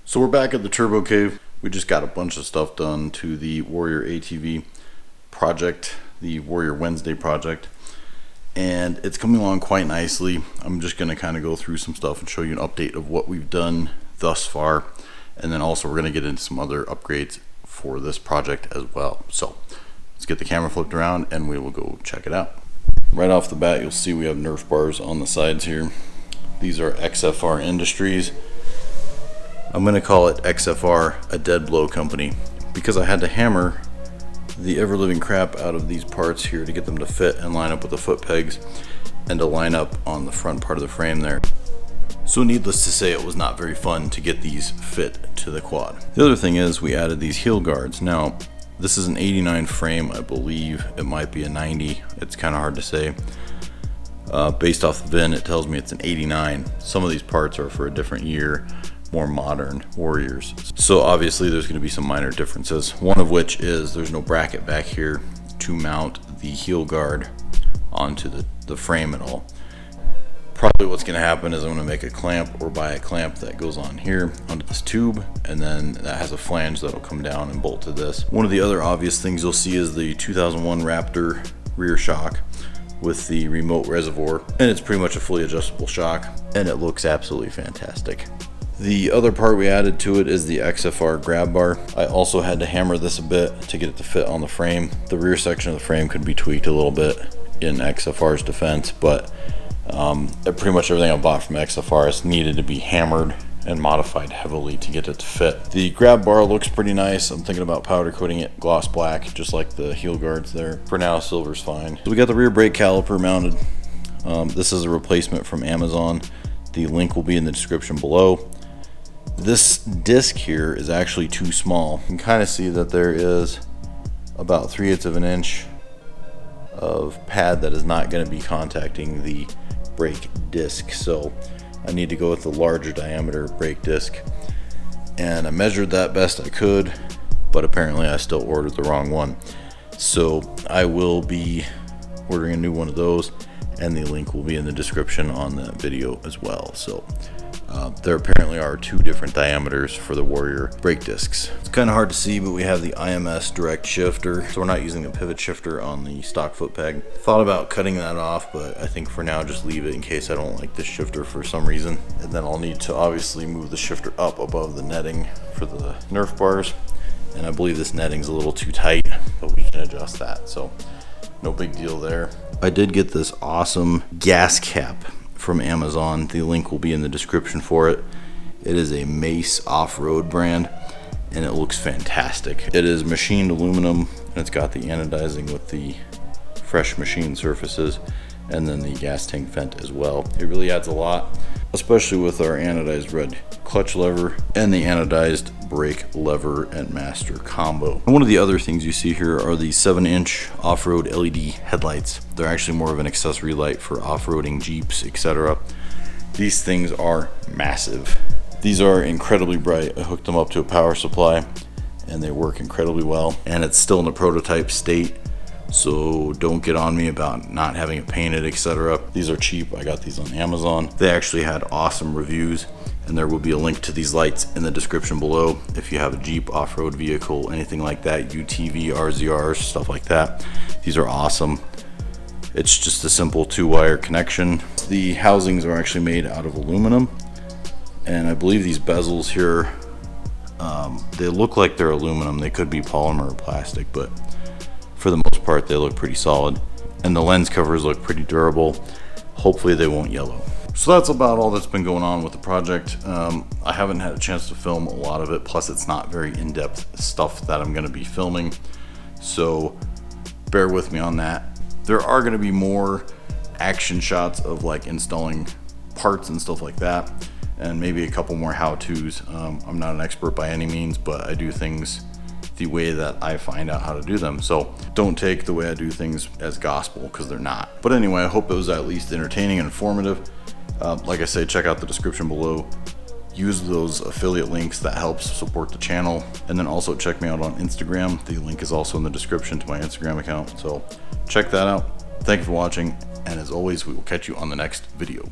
So we're back at the Turbo Cave. We just got a bunch of stuff done to the Warrior ATV project, the Warrior Wednesday project, and it's coming along quite nicely. I'm just going to kind of go through some stuff and show you an update of what we've done thus far, and then also we're going to get into some other upgrades for this project as well. So let's get the camera flipped around and we will go check it out. Right off the bat, you'll see we have Nerf bars on the sides here. These are XFR Industries. I'm going to call it XFR, a dead blow company, because I had to hammer the ever-living crap out of these parts here to get them to fit and line up with the foot pegs and to line up on the front part of the frame there. So needless to say, it was not very fun to get these fit to the quad. The other thing is we added these heel guards. Now, this is an 89 frame, I believe. It might be a 90. It's kind of hard to say. Based off the VIN, it tells me it's an 89. Some of these parts are for a different year, more modern Warriors. So obviously there's going to be some minor differences. One of which is there's no bracket back here to mount the heel guard onto the frame at all. Probably what's going to happen is I'm going to make a clamp or buy a clamp that goes on here onto this tube, and then that has a flange that'll come down and bolt to this. One of the other obvious things you'll see is the 2001 Raptor rear shock with the remote reservoir, and it's pretty much a fully adjustable shock, and it looks absolutely fantastic. The other part we added to it is the XFR Grab Bar. I also had to hammer this a bit to get it to fit on the frame. The rear section of the frame could be tweaked a little bit in XFR's defense, but pretty much everything I bought from XFR has needed to be hammered and modified heavily to get it to fit. The grab bar looks pretty nice. I'm thinking about powder coating it gloss black, just like the heel guards there. For now, silver's fine. So we got the rear brake caliper mounted. This is a replacement from Amazon. The link will be in the description below. This disc here is actually too small. You can kind of see that there is about 3/8 of an inch of pad that is not going to be contacting the brake disc, so I need to go with the larger diameter brake disc, and I measured that best I could, but apparently I still ordered the wrong one. So I will be ordering a new one of those, and the link will be in the description on that video as well. So there apparently are 2 different diameters for the Warrior brake discs. It's kind of hard to see, but we have the IMS direct shifter, so we're not using a pivot shifter on the stock foot peg. Thought about cutting that off, but I think for now just leave it in case I don't like this shifter for some reason. And then I'll need to obviously move the shifter up above the netting for the Nerf bars, and I believe this netting's a little too tight, but we can adjust that, so no big deal there. I did get this awesome gas cap from Amazon. The link will be in the description for it. It is a Mace off-road brand, and it looks fantastic. It is machined aluminum, and it's got the anodizing with the fresh machined surfaces, and then the gas tank vent as well. It really adds a lot, especially with our anodized red clutch lever and the anodized brake lever and master combo. And one of the other things you see here are the 7-inch off-road LED headlights. They're actually more of an accessory light for off-roading Jeeps, etc. These things are massive. These are incredibly bright. I hooked them up to a power supply and they work incredibly well, and it's still in the prototype state, so don't get on me about not having it painted, etc. These are cheap. I got these on Amazon. They actually had awesome reviews, and there will be a link to these lights in the description below if you have a Jeep, off-road vehicle, anything like that, UTV, RZRs, stuff like that. These are awesome. It's just a simple 2-wire connection. The housings are actually made out of aluminum, and I believe these bezels here, they look like they're aluminum. They could be polymer or plastic, but for the most part they look pretty solid, and the lens covers look pretty durable. Hopefully they won't yellow. So that's about all that's been going on with the project. I haven't had a chance to film a lot of it, plus it's not very in-depth stuff that I'm going to be filming, so bear with me on that. There are going to be more action shots of like installing parts and stuff like that, and maybe a couple more how-tos. I'm not an expert by any means, but I do things the way that I find out how to do them, so don't take the way I do things as gospel, because they're not. But anyway, I hope it was at least entertaining and informative. Like I say, check out the description below. Use those affiliate links, that helps support the channel. And then also check me out on Instagram. The link is also in the description to my Instagram account, so check that out. Thank you for watching, and as always, we will catch you on the next video.